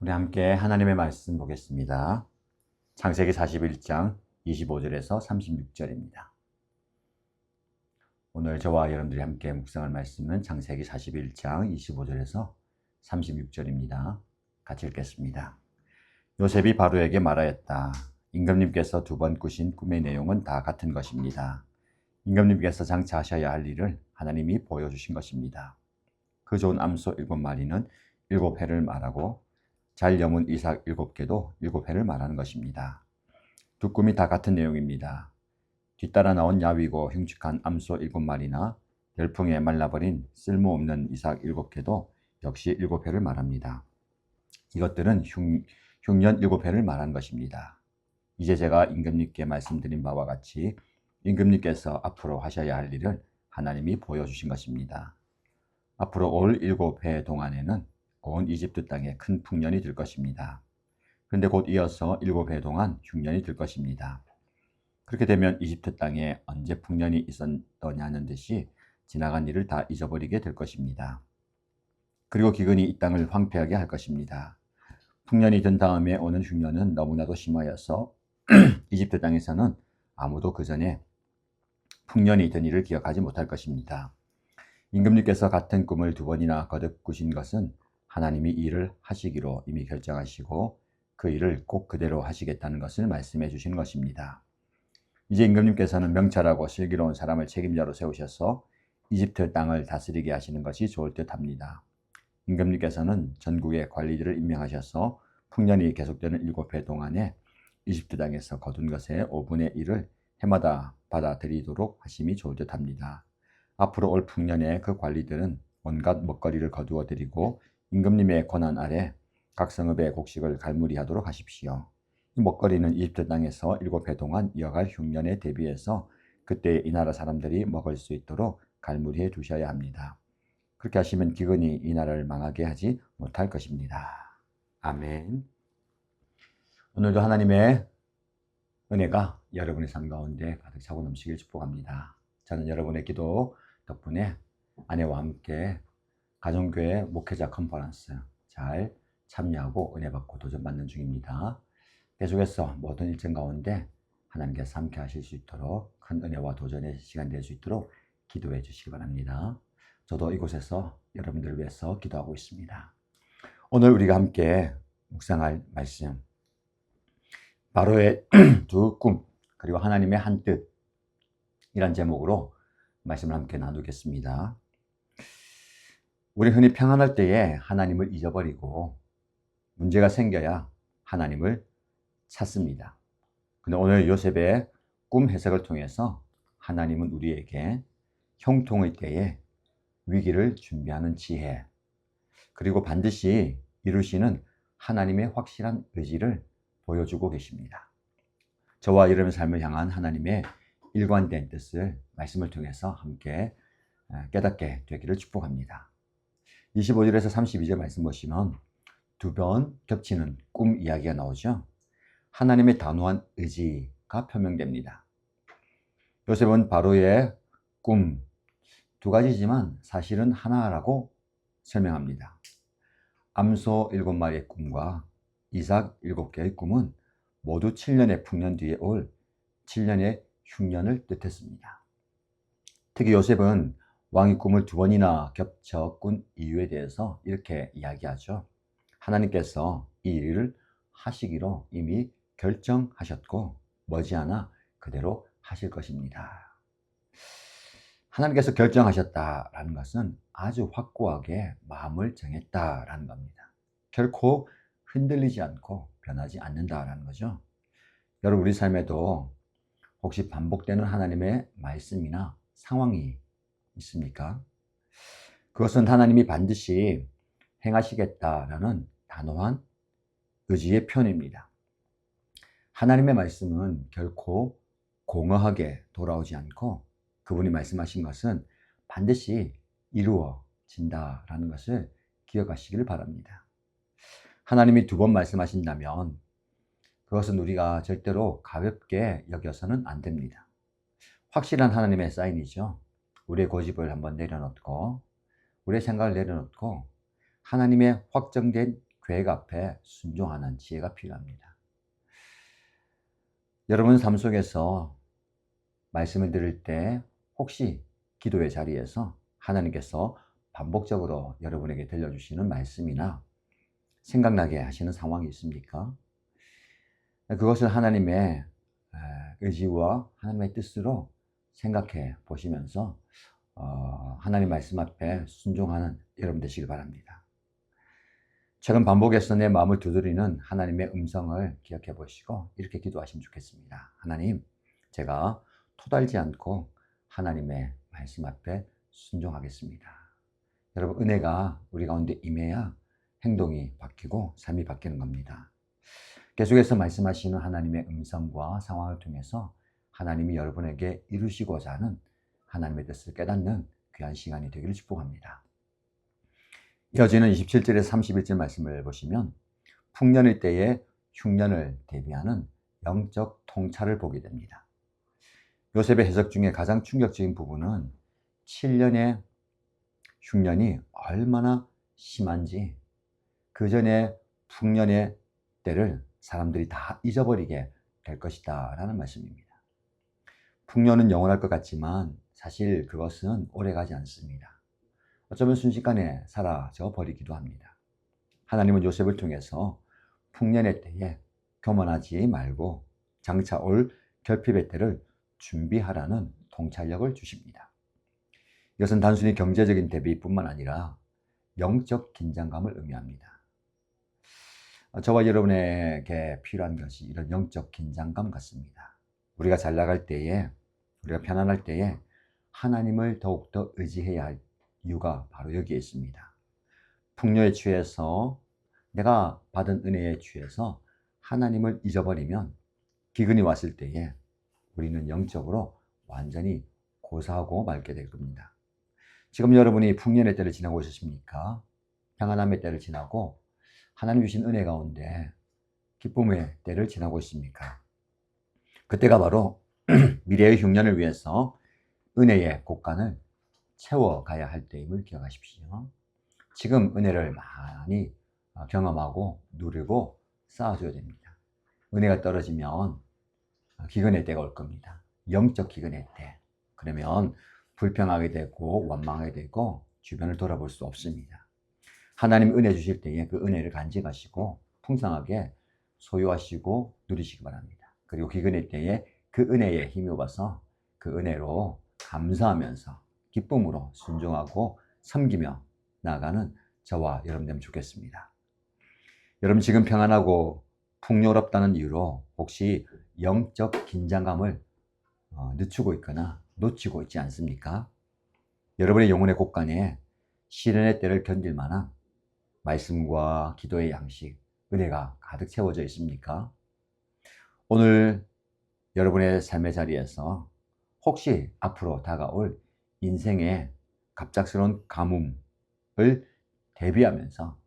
우리 함께 하나님의 말씀 보겠습니다. 창세기 41장 25절에서 36절입니다. 오늘 저와 여러분들이 함께 묵상할 말씀은 창세기 41장 25절에서 36절입니다. 같이 읽겠습니다. 요셉이 바로에게 말하였다. 임금님께서 두 번 꾸신 꿈의 내용은 다 같은 것입니다. 임금님께서 장차 하셔야 할 일을 하나님이 보여주신 것입니다. 그 좋은 암소 7마리는 7해를 말하고 잘 여문 이삭 7개도 7해를 말하는 것입니다. 두 꿈이 다 같은 내용입니다. 뒤따라 나온 야위고 흉측한 암소 7마리나 열풍에 말라버린 쓸모없는 이삭 7개도 역시 7해를 말합니다. 이것들은 흉년 7해를 말하는 것입니다. 이제 제가 임금님께 말씀드린 바와 같이 임금님께서 앞으로 하셔야 할 일을 하나님이 보여주신 것입니다. 앞으로 올 7해 동안에는 온 이집트 땅에 큰 풍년이 들 것입니다. 그런데 곧 이어서 7해 동안 흉년이 들 것입니다. 그렇게 되면 이집트 땅에 언제 풍년이 있었더냐는 듯이 지나간 일을 다 잊어버리게 될 것입니다. 그리고 기근이 이 땅을 황폐하게 할 것입니다. 풍년이 든 다음에 오는 흉년은 너무나도 심하여서 이집트 땅에서는 아무도 그 전에 풍년이 든 일을 기억하지 못할 것입니다. 임금님께서 같은 꿈을 두 번이나 거듭 꾸신 것은 하나님이 이 일을 하시기로 이미 결정하시고 그 일을 꼭 그대로 하시겠다는 것을 말씀해 주시는 것입니다. 이제 임금님께서는 명철하고 슬기로운 사람을 책임자로 세우셔서 이집트 땅을 다스리게 하시는 것이 좋을 듯합니다. 임금님께서는 전국의 관리들을 임명하셔서 풍년이 계속되는 7해 동안에 이집트 땅에서 거둔 것의 5분의 1을 해마다 받아들이도록 하심이 좋을 듯합니다. 앞으로 올 풍년에 그 관리들은 온갖 먹거리를 거두어 드리고 임금님의 권한 아래 각 성읍의 곡식을 갈무리하도록 하십시오. 이 먹거리는 이집트 땅에서 7해 동안 이어갈 흉년에 대비해서 그때 이 나라 사람들이 먹을 수 있도록 갈무리해 두셔야 합니다. 그렇게 하시면 기근이 이 나라를 망하게 하지 못할 것입니다. 아멘. 오늘도 하나님의 은혜가 여러분의 삶 가운데 가득 차고 넘치길 축복합니다. 저는 여러분의 기도 덕분에 아내와 함께 가정교회 목회자 컨퍼런스 잘 참여하고 은혜 받고 도전받는 중입니다. 계속해서 모든 일정 가운데 하나님께서 함께 하실 수 있도록 큰 은혜와 도전의 시간 될 수 있도록 기도해 주시기 바랍니다. 저도 이곳에서 여러분들을 위해서 기도하고 있습니다. 오늘 우리가 함께 묵상할 말씀, 바로의 두 꿈 그리고 하나님의 한 뜻이란 제목으로 말씀을 함께 나누겠습니다. 우리 흔히 평안할 때에 하나님을 잊어버리고 문제가 생겨야 하나님을 찾습니다. 근데 오늘 요셉의 꿈 해석을 통해서 하나님은 우리에게 형통의 때에 위기를 준비하는 지혜, 그리고 반드시 이루시는 하나님의 확실한 의지를 보여주고 계십니다. 저와 여러분의 삶을 향한 하나님의 일관된 뜻을 말씀을 통해서 함께 깨닫게 되기를 축복합니다. 25절에서 32절 말씀 보시면 두 번 겹치는 꿈 이야기가 나오죠. 하나님의 단호한 의지가 표명됩니다. 요셉은 바로의 꿈 두 가지지만 사실은 하나라고 설명합니다. 암소 7마리의 꿈과 이삭 7개의 꿈은 모두 7년의 풍년 뒤에 올 7년의 흉년을 뜻했습니다. 특히 요셉은 왕의 꿈을 두 번이나 겹쳐 꾼 이유에 대해서 이렇게 이야기하죠. 하나님께서 이 일을 하시기로 이미 결정하셨고 머지않아 그대로 하실 것입니다. 하나님께서 결정하셨다라는 것은 아주 확고하게 마음을 정했다라는 겁니다. 결코 흔들리지 않고 변하지 않는다라는 거죠. 여러분, 우리 삶에도 혹시 반복되는 하나님의 말씀이나 상황이 있습니까? 그것은 하나님이 반드시 행하시겠다라는 단호한 의지의 표현입니다. 하나님의 말씀은 결코 공허하게 돌아오지 않고 그분이 말씀하신 것은 반드시 이루어진다라는 것을 기억하시기를 바랍니다. 하나님이 두 번 말씀하신다면 그것은 우리가 절대로 가볍게 여겨서는 안 됩니다. 확실한 하나님의 사인이죠. 우리의 고집을 한번 내려놓고 우리의 생각을 내려놓고 하나님의 확정된 계획 앞에 순종하는 지혜가 필요합니다. 여러분 삶 속에서 말씀을 들을 때 혹시 기도의 자리에서 하나님께서 반복적으로 여러분에게 들려주시는 말씀이나 생각나게 하시는 상황이 있습니까? 그것을 하나님의 의지와 하나님의 뜻으로 생각해 보시면서 하나님 말씀 앞에 순종하는 여러분 되시길 바랍니다. 최근 반복해서 내 마음을 두드리는 하나님의 음성을 기억해 보시고 이렇게 기도하시면 좋겠습니다. 하나님, 제가 토달지 않고 하나님의 말씀 앞에 순종하겠습니다. 여러분, 은혜가 우리 가운데 임해야 행동이 바뀌고 삶이 바뀌는 겁니다. 계속해서 말씀하시는 하나님의 음성과 상황을 통해서 하나님이 여러분에게 이루시고자 하는 하나님의 뜻을 깨닫는 귀한 시간이 되기를 축복합니다. 이어지는 27절에서 31절 말씀을 보시면 풍년의 때에 흉년을 대비하는 영적 통찰을 보게 됩니다. 요셉의 해석 중에 가장 충격적인 부분은 7년의 흉년이 얼마나 심한지 그 전에 풍년의 때를 사람들이 다 잊어버리게 될 것이다 라는 말씀입니다. 풍년은 영원할 것 같지만 사실 그것은 오래가지 않습니다. 어쩌면 순식간에 사라져 버리기도 합니다. 하나님은 요셉을 통해서 풍년의 때에 교만하지 말고 장차 올 결핍의 때를 준비하라는 통찰력을 주십니다. 이것은 단순히 경제적인 대비뿐만 아니라 영적 긴장감을 의미합니다. 저와 여러분에게 필요한 것이 이런 영적 긴장감 같습니다. 우리가 잘 나갈 때에, 우리가 편안할 때에 하나님을 더욱더 의지해야 할 이유가 바로 여기에 있습니다. 풍요에 취해서 내가 받은 은혜에 취해서 하나님을 잊어버리면 기근이 왔을 때에 우리는 영적으로 완전히 고사하고 말게 될 겁니다. 지금 여러분이 풍년의 때를 지나고 있으십니까? 평안함의 때를 지나고 하나님 주신 은혜 가운데 기쁨의 때를 지나고 있습니까? 그때가 바로 미래의 흉년을 위해서 은혜의 곳간을 채워가야 할 때임을 기억하십시오. 지금 은혜를 많이 경험하고 누리고 쌓아줘야 됩니다. 은혜가 떨어지면 기근의 때가 올 겁니다. 영적 기근의 때. 그러면 불평하게 되고 원망하게 되고 주변을 돌아볼 수 없습니다. 하나님 은혜 주실 때에 그 은혜를 간직하시고 풍성하게 소유하시고 누리시기 바랍니다. 그리고 기근의 때에 그 은혜에 힘입어서 그 은혜로 감사하면서 기쁨으로 순종하고 섬기며 나아가는 저와 여러분 되면 좋겠습니다. 여러분 지금 평안하고 풍요롭다는 이유로 혹시 영적 긴장감을 늦추고 있거나 놓치고 있지 않습니까? 여러분의 영혼의 곳간에 시련의 때를 견딜 만한 말씀과 기도의 양식, 은혜가 가득 채워져 있습니까? 오늘 여러분의 삶의 자리에서 혹시 앞으로 다가올 인생의 갑작스러운 가뭄을 대비하면서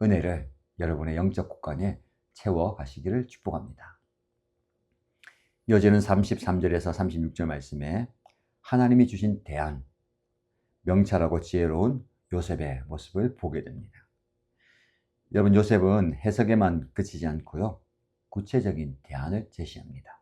은혜를 여러분의 영적 곳간에 채워 가시기를 축복합니다. 이어지는 33절에서 36절 말씀에 하나님이 주신 대안, 명철하고 지혜로운 요셉의 모습을 보게 됩니다. 여러분, 요셉은 해석에만 그치지 않고요, 구체적인 대안을 제시합니다.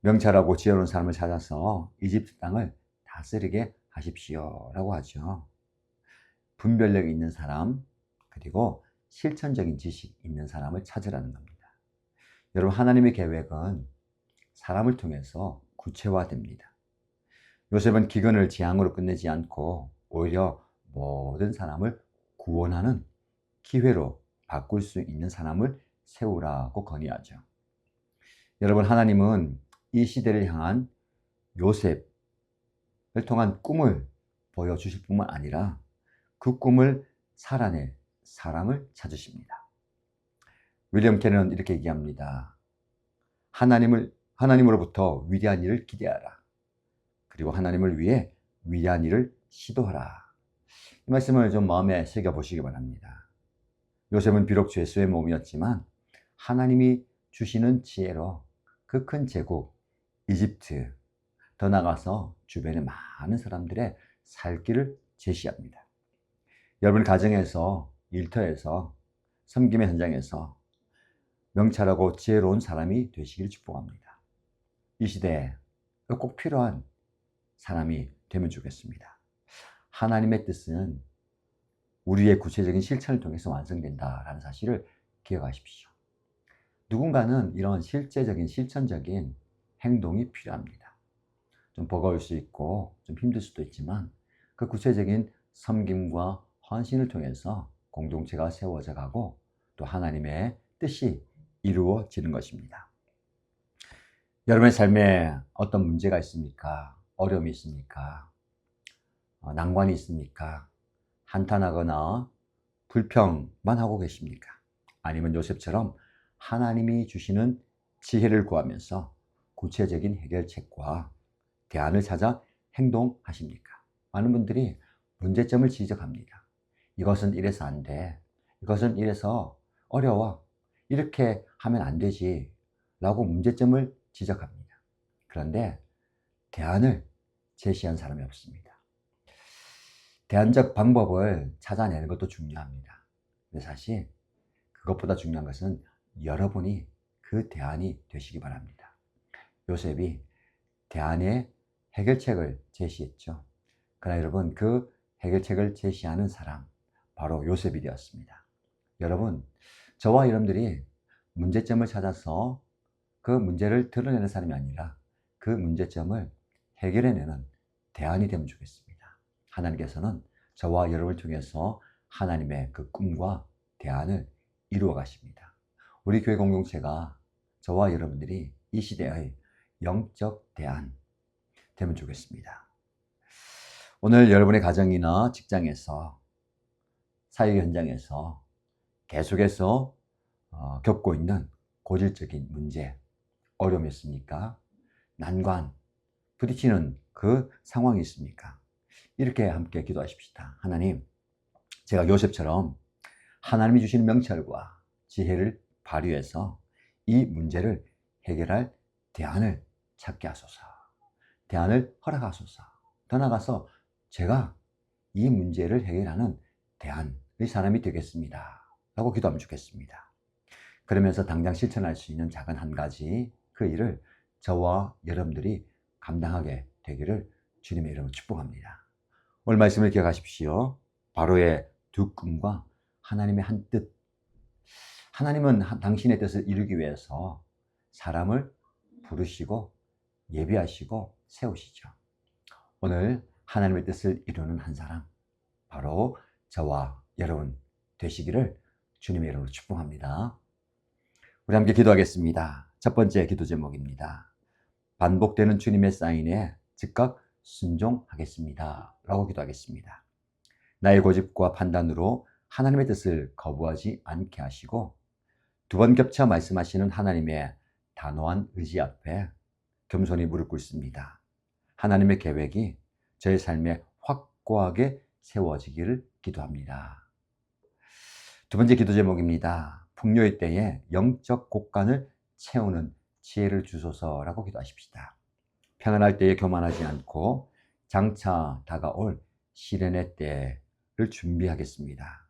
명철하고 지혜로운 사람을 찾아서 이집트 땅을 다스리게 하십시오 라고 하죠. 분별력 있는 사람, 그리고 실천적인 지식 있는 사람을 찾으라는 겁니다. 여러분, 하나님의 계획은 사람을 통해서 구체화됩니다. 요셉은 기근을 재앙으로 끝내지 않고 오히려 모든 사람을 구원하는 기회로 바꿀 수 있는 사람을 세우라고 건의하죠. 여러분, 하나님은 이 시대를 향한 요셉을 통한 꿈을 보여주실 뿐만 아니라 그 꿈을 살아낼 사람을 찾으십니다. 윌리엄 캐넌은 이렇게 얘기합니다. 하나님으로부터 위대한 일을 기대하라. 그리고 하나님을 위해 위대한 일을 시도하라. 이 말씀을 좀 마음에 새겨보시기 바랍니다. 요셉은 비록 죄수의 몸이었지만 하나님이 주시는 지혜로 그 큰 제국 이집트, 더 나가서 주변의 많은 사람들의 살 길을 제시합니다. 여러분 가정에서, 일터에서 섬김의 현장에서 명철하고 지혜로운 사람이 되시길 축복합니다. 이 시대에 꼭 필요한 사람이 되면 좋겠습니다. 하나님의 뜻은 우리의 구체적인 실천을 통해서 완성된다라는 사실을 기억하십시오. 누군가는 이런 실제적인 실천적인 행동이 필요합니다. 좀 버거울 수 있고 좀 힘들 수도 있지만 그 구체적인 섬김과 헌신을 통해서 공동체가 세워져 가고 또 하나님의 뜻이 이루어지는 것입니다. 여러분의 삶에 어떤 문제가 있습니까? 어려움이 있습니까? 난관이 있습니까? 한탄하거나 불평만 하고 계십니까? 아니면 요셉처럼 하나님이 주시는 지혜를 구하면서 구체적인 해결책과 대안을 찾아 행동하십니까? 많은 분들이 문제점을 지적합니다. 이것은 이래서 안 돼. 이것은 이래서 어려워. 이렇게 하면 안 되지. 라고 문제점을 지적합니다. 그런데 대안을 제시한 사람이 없습니다. 대안적 방법을 찾아내는 것도 중요합니다. 근데 사실 그것보다 중요한 것은 여러분이 그 대안이 되시기 바랍니다. 요셉이 대안의 해결책을 제시했죠. 그러나 여러분, 그 해결책을 제시하는 사람, 바로 요셉이 되었습니다. 여러분, 저와 여러분들이 문제점을 찾아서 그 문제를 드러내는 사람이 아니라 그 문제점을 해결해내는 대안이 되면 좋겠습니다. 하나님께서는 저와 여러분을 통해서 하나님의 그 꿈과 대안을 이루어 가십니다. 우리 교회 공동체가 저와 여러분들이 이 시대의 영적 대안 되면 좋겠습니다. 오늘 여러분의 가정이나 직장에서 사회 현장에서 계속해서 겪고 있는 고질적인 문제, 어려움이 있습니까? 난관, 부딪히는 그 상황이 있습니까? 이렇게 함께 기도하십시다. 하나님, 제가 요셉처럼 하나님이 주시는 명철과 지혜를 발휘해서 이 문제를 해결할 대안을 찾게 하소서. 대안을 허락하소서. 더 나아가서 제가 이 문제를 해결하는 대안의 사람이 되겠습니다. 라고 기도하면 좋겠습니다. 그러면서 당장 실천할 수 있는 작은 한 가지 그 일을 저와 여러분들이 감당하게 되기를 주님의 이름으로 축복합니다. 오늘 말씀을 기억하십시오. 바로의 두 꿈과 하나님의 한 뜻. 하나님은 당신의 뜻을 이루기 위해서 사람을 부르시고 예비하시고 세우시죠. 오늘 하나님의 뜻을 이루는 한 사람, 바로 저와 여러분 되시기를 주님의 이름으로 축복합니다. 우리 함께 기도하겠습니다. 첫 번째 기도 제목입니다. 반복되는 주님의 사인에 즉각 순종하겠습니다. 라고 기도하겠습니다. 나의 고집과 판단으로 하나님의 뜻을 거부하지 않게 하시고 두 번 겹쳐 말씀하시는 하나님의 단호한 의지 앞에 겸손히 무릎 꿇습니다. 하나님의 계획이 저의 삶에 확고하게 세워지기를 기도합니다. 두 번째 기도 제목입니다. 풍요의 때에 영적 곡간을 채우는 지혜를 주소서라고 기도하십시다. 평안할 때에 교만하지 않고 장차 다가올 시련의 때를 준비하겠습니다.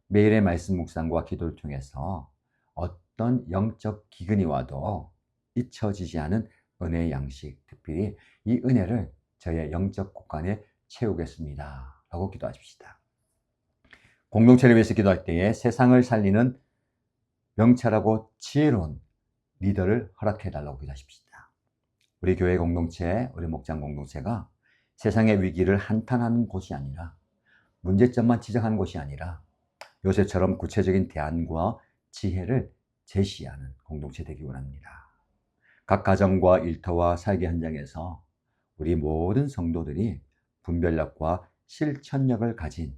매일의 말씀 묵상과 기도를 통해서 어떤 영적 기근이 와도 잊혀지지 않은 은혜의 양식, 특별히 이 은혜를 저의 영적 곡간에 채우겠습니다. 라고 기도하십시다. 공동체를 위해서 기도할 때에 세상을 살리는 명철하고 지혜로운 리더를 허락해달라고 기도하십시다. 우리 교회 공동체, 우리 목장 공동체가 세상의 위기를 한탄하는 곳이 아니라 문제점만 지적하는 곳이 아니라 요새처럼 구체적인 대안과 지혜를 제시하는 공동체 되기 원합니다. 각 가정과 일터와 설계 현장에서 우리 모든 성도들이 분별력과 실천력을 가진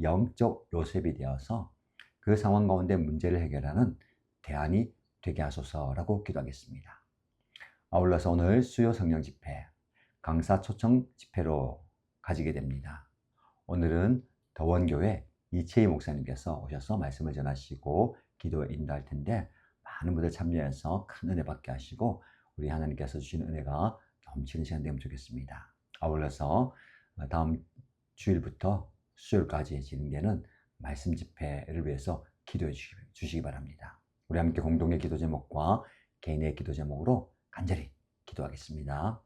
영적 요셉이 되어서 그 상황 가운데 문제를 해결하는 대안이 되게 하소서라고 기도하겠습니다. 아울러서 오늘 수요 성령 집회, 강사 초청 집회로 가지게 됩니다. 오늘은 더원교회 이채희 목사님께서 오셔서 말씀을 전하시고 기도에 인도할 텐데 많은 분들 참여해서 큰 은혜 받게 하시고 우리 하나님께서 주시는 은혜가 넘치는 시간 되면 좋겠습니다. 아울러서 다음 주일부터 수요일까지 진행되는 말씀 집회를 위해서 기도해 주시기 주시기 바랍니다. 우리 함께 공동의 기도 제목과 개인의 기도 제목으로 간절히 기도하겠습니다.